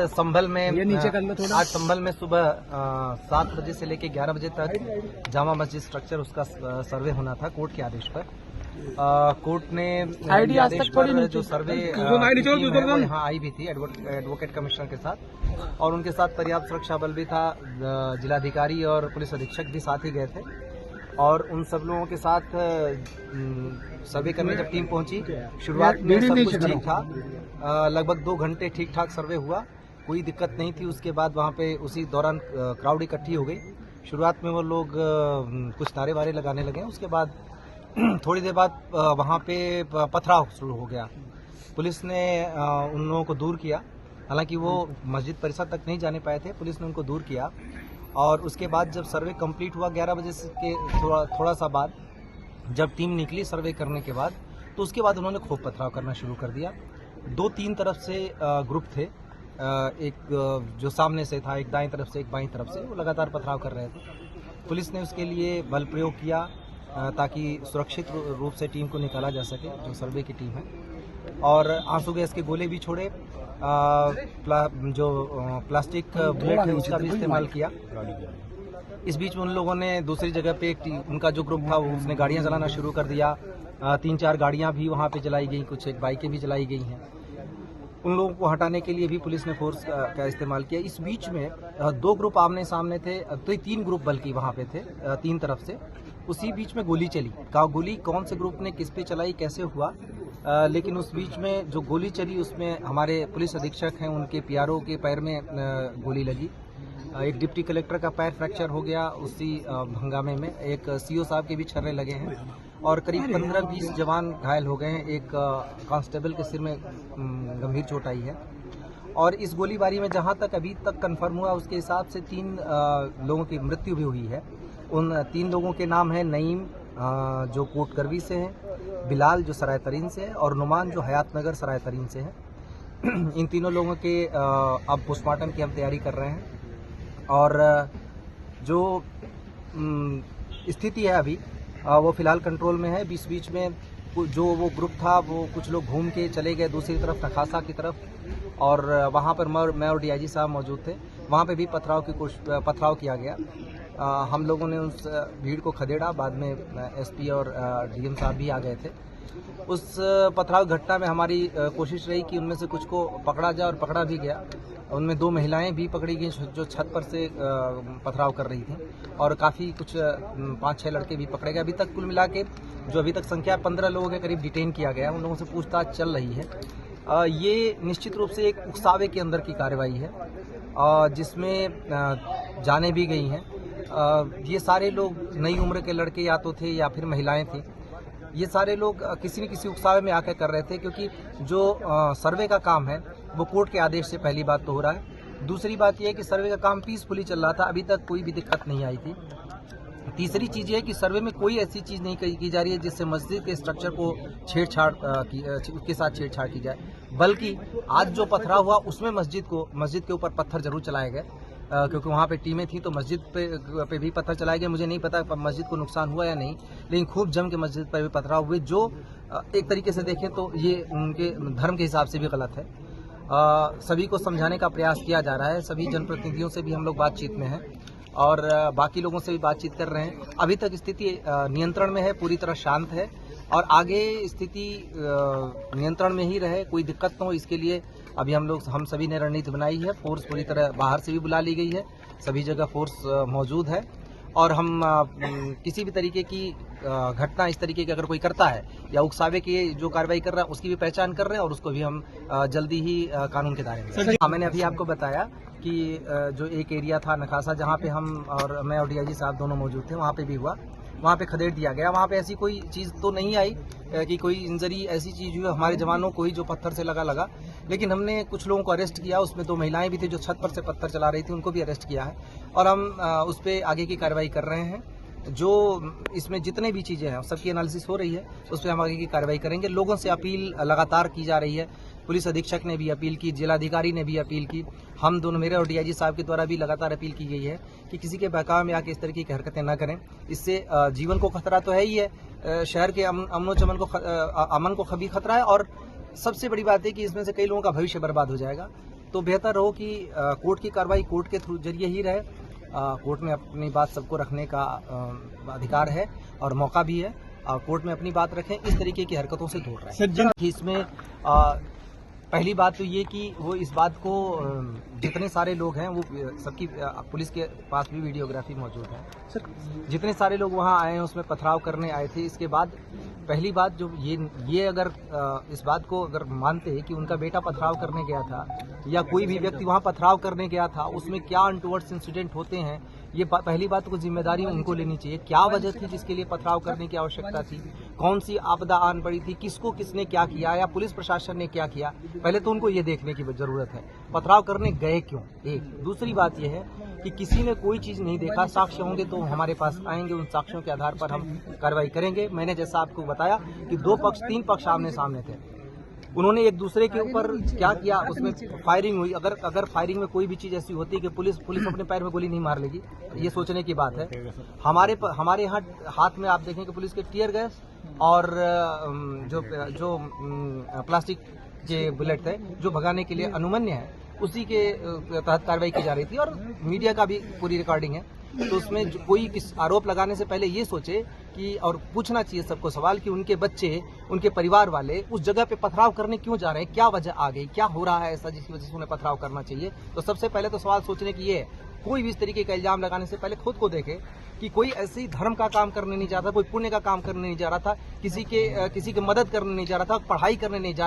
संभल में ये नीचे कर लो थोड़ा। आज संभल में सुबह 7 बजे से लेकर 11 बजे तक जामा मस्जिद स्ट्रक्चर उसका सर्वे होना था कोर्ट के आदेश पर। कोर्ट ने आदेश पर जो सर्वे यहाँ आई भी थी एडवोकेट कमिश्नर के साथ, और उनके साथ पर्याप्त सुरक्षा बल भी था। जिलाधिकारी और पुलिस अधीक्षक भी साथ ही गए थे, और उन सब लोगों के साथ सर्वे करने जब टीम पहुंची, शुरुआत में सब कुछ ठीक था। लगभग 2 घंटे ठीक ठाक सर्वे हुआ, कोई दिक्कत नहीं थी। उसके बाद वहाँ पे उसी दौरान क्राउड इकट्ठी हो गई। शुरुआत में वो लोग कुछ नारे वारे लगाने लगे। उसके बाद थोड़ी देर बाद वहाँ पे पथराव शुरू हो गया। पुलिस ने उन लोगों को दूर किया, हालांकि वो मस्जिद परिसर तक नहीं जाने पाए थे। पुलिस ने उनको दूर किया, और उसके बाद जब सर्वे कंप्लीट हुआ 11 बजे के थोड़ा सा बाद जब टीम निकली सर्वे करने के बाद, तो उसके बाद उन्होंने खूब पथराव करना शुरू कर दिया। 2-3 तरफ से ग्रुप थे, एक जो सामने से था, एक दाएं तरफ से, एक बाईं तरफ से, वो लगातार पथराव कर रहे थे। पुलिस ने उसके लिए बल प्रयोग किया ताकि सुरक्षित रूप से टीम को निकाला जा सके, जो सर्वे की टीम है, और आंसू गैस के गोले भी छोड़े, जो प्लास्टिक बुलेट है उसका भी इस्तेमाल किया। इस बीच में उन लोगों ने दूसरी जगह पे उनका जो ग्रुप था उसने गाड़ियां चलाना शुरू कर दिया। 3-4 गाड़ियां भी वहां पे जलाई गई, कुछ एक बाइकें भी जलाई गई हैं। उन लोगों को हटाने के लिए भी पुलिस ने फोर्स का इस्तेमाल किया। इस बीच में 2 ग्रुप आमने सामने थे, तो 3 ग्रुप बल्कि वहां पे थे 3 तरफ से। उसी बीच में गोली चली। गोली कौन से ग्रुप ने किस पे चलाई, कैसे हुआ, लेकिन उस बीच में जो गोली चली उसमें हमारे पुलिस अधीक्षक हैं, उनके पीआरओ के पैर में गोली लगी। एक डिप्टी कलेक्टर का पैर फ्रैक्चर हो गया उसी हंगामे में। एक सीओ साहब के भी छर्रे लगे हैं, और करीब 15-20 जवान घायल हो गए हैं। एक कांस्टेबल के सिर में गंभीर चोट आई है। और इस गोलीबारी में जहां तक अभी तक कंफर्म हुआ उसके हिसाब से 3 लोगों की मृत्यु भी हुई है। उन 3 लोगों के नाम है नईम जो कोट करवी से है, बिलाल जो सराय तरीन से है, और नुमान जो हयात नगर सराय तरीन से है। इन तीनों लोगों के अब पोस्टमार्टम की हम तैयारी कर रहे हैं, और जो स्थिति है अभी वो फिलहाल कंट्रोल में है। बीच में जो वो ग्रुप था वो कुछ लोग घूम के चले गए दूसरी तरफ, नखासा की तरफ, और वहाँ पर मैं और डीआईजी साहब मौजूद थे। वहाँ पे भी पथराव किया गया। हम लोगों ने उस भीड़ को खदेड़ा। बाद में एसपी और डीएम साहब भी आ गए थे। उस पथराव घटना में हमारी कोशिश रही कि उनमें से कुछ को पकड़ा जाए, और पकड़ा भी गया। उनमें 2 महिलाएं भी पकड़ी गई जो छत पर से पथराव कर रही थी, और काफ़ी कुछ 5-6 लड़के भी पकड़े गए। अभी तक कुल मिला के जो अभी तक संख्या 15 लोगों के करीब डिटेन किया गया। उन लोगों से पूछताछ चल रही है। ये निश्चित रूप से एक उकसावे के अंदर की कार्रवाई है, जिसमें जानें भी गई हैं। ये सारे लोग नई उम्र के लड़के या तो थे या फिर महिलाएं थी। ये सारे लोग किसी न किसी उकसावे में आकर कर रहे थे, क्योंकि जो सर्वे का काम है वो कोर्ट के आदेश से पहली बात तो हो रहा है। दूसरी बात यह है कि सर्वे का काम पीसफुली चल रहा था, अभी तक कोई भी दिक्कत नहीं आई थी। तीसरी चीज़ ये है कि सर्वे में कोई ऐसी चीज़ नहीं की जा रही है जिससे मस्जिद के स्ट्रक्चर को उसके साथ छेड़छाड़ की जाए, बल्कि आज जो पथराव हुआ उसमें मस्जिद के ऊपर पत्थर जरूर चलाए गए, क्योंकि वहाँ पे टीमें थी, तो मस्जिद पे भी पत्थर चलाए गए। मुझे नहीं पता मस्जिद को नुकसान हुआ या नहीं, लेकिन खूब जम के मस्जिद पर भी पथराव हुए, जो एक तरीके से देखें तो ये उनके धर्म के हिसाब से भी गलत है। सभी को समझाने का प्रयास किया जा रहा है। सभी जनप्रतिनिधियों से भी हम लोग बातचीत में हैं, और बाकी लोगों से भी बातचीत कर रहे हैं। अभी तक स्थिति नियंत्रण में है, पूरी तरह शांत है, और आगे स्थिति नियंत्रण में ही रहे, कोई दिक्कत न हो, इसके लिए अभी हम सभी ने रणनीति बनाई है। फोर्स पूरी तरह बाहर से भी बुला ली गई है, सभी जगह फोर्स मौजूद है, और हम किसी भी तरीके की घटना इस तरीके की अगर कोई करता है या उकसावे की जो कार्रवाई कर रहा है उसकी भी पहचान कर रहे हैं, और उसको भी हम जल्दी ही कानून के दायरे में। मैंने अभी आपको बताया कि जो एक एरिया था नखासा, जहाँ पे हम और मैं और डीआईजी साहब दोनों मौजूद थे, वहाँ पे भी हुआ, वहाँ पे खदेड़ दिया गया। वहाँ पे ऐसी कोई चीज़ तो नहीं आई कि कोई इंजरी ऐसी चीज़ हुई हमारे जवानों को ही जो पत्थर से लगा, लेकिन हमने कुछ लोगों को अरेस्ट किया। उसमें 2 महिलाएं भी थी जो छत पर से पत्थर चला रही थी, उनको भी अरेस्ट किया है, और हम उस पर आगे की कार्रवाई कर रहे हैं। जो इसमें जितने भी चीज़ें हैं सबकी एनालिसिस हो रही है, उस पर हम आगे की कार्रवाई करेंगे। लोगों से अपील लगातार की जा रही है, पुलिस अधीक्षक ने भी अपील की, जिलाधिकारी ने भी अपील की, हम दोनों मेरे और डीआईजी साहब के द्वारा भी लगातार अपील की गई है कि किसी के बहकावे में आके इस तरीके की हरकतें न करें। इससे जीवन को खतरा तो है ही है, शहर के अमन को भी खतरा है, और सबसे बड़ी बात है कि इसमें से कई लोगों का भविष्य बर्बाद हो जाएगा। तो बेहतर हो कि कोर्ट की कार्रवाई कोर्ट के थ्रू जरिए ही रहे। कोर्ट में अपनी बात सबको रखने का अधिकार है और मौका भी है। कोर्ट में अपनी बात रखें, इस तरीके की हरकतों से दूर रहें। इसमें पहली बात तो ये कि वो इस बात को जितने सारे लोग हैं वो सबकी पुलिस के पास भी वीडियोग्राफी मौजूद है सर। जितने सारे लोग वहाँ आए हैं उसमें पथराव करने आए थे। इसके बाद पहली बात जो ये अगर इस बात को अगर मानते हैं कि उनका बेटा पथराव करने गया था या कोई भी व्यक्ति वहाँ पथराव करने गया था, उसमें क्या अनटुवर्ड्स इंसिडेंट होते हैं, ये पहली बात को जिम्मेदारी उनको लेनी चाहिए। क्या वजह थी जिसके लिए पथराव करने की आवश्यकता थी, कौन सी आपदा आन पड़ी थी, किसको किसने क्या किया या पुलिस प्रशासन ने क्या किया, पहले तो उनको ये देखने की जरूरत है। पथराव करने गए क्यों, एक। दूसरी बात यह है कि किसी ने कोई चीज नहीं देखा, साक्ष्य होंगे तो हमारे पास आएंगे, उन साक्ष्यों के आधार पर हम कार्रवाई करेंगे। मैंने जैसा आपको बताया कि 3 पक्ष आमने सामने थे, उन्होंने एक दूसरे के ऊपर क्या किया, उसमें फायरिंग हुई। अगर फायरिंग में कोई भी चीज ऐसी होती है कि पुलिस अपने पैर में गोली नहीं मार लेगी, ये सोचने की बात है। हमारे यहाँ हाथ में आप देखेंगे पुलिस के टीयर गैस और जो प्लास्टिक के बुलेट थे जो भगाने के लिए अनुमन्य है, उसी के तहत कार्रवाई की जा रही थी और मीडिया का भी पूरी रिकॉर्डिंग है। तो उसमें कोई किस आरोप लगाने से पहले ये सोचे कि और पूछना चाहिए सबको सवाल कि उनके बच्चे, उनके परिवार वाले उस जगह पे पथराव करने क्यों जा रहे हैं, क्या वजह आ गई, क्या हो रहा है ऐसा जिसकी वजह से उन्हें पथराव करना चाहिए। तो सबसे पहले तो सवाल सोचने की ये है, कोई भी इस तरीके का इल्जाम लगाने से पहले खुद को देखे कि कोई ऐसे ही धर्म का काम करने नहीं जा रहा था, कोई पुण्य का काम करने नहीं जा रहा था, किसी के मदद करने नहीं जा रहा था, पढ़ाई करने नहीं जा रहा।